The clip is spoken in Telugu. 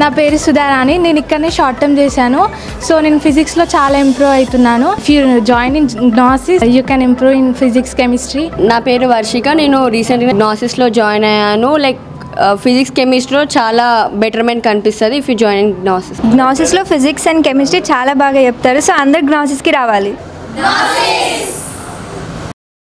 నా పేరు సుధారాణి. నేను ఇక్కడనే షార్ట్ టర్మ్ చేశాను. సో నేను ఫిజిక్స్లో చాలా ఇంప్రూవ్ అవుతున్నాను. If you join in Gnosis you can improve in physics, chemistry. నా పేరు వర్షిక. నేను రీసెంట్గా గ్నాసిస్లో జాయిన్ అయ్యాను. లైక్ ఫిజిక్స్ కెమిస్ట్రీలో చాలా బెటర్మెంట్ కనిపిస్తుంది if you join in Gnosis. గ్నాసిస్లో ఫిజిక్స్ అండ్ కెమిస్ట్రీ చాలా బాగా చెప్తారు. సో అందరు గ్నాసిస్కి రావాలి.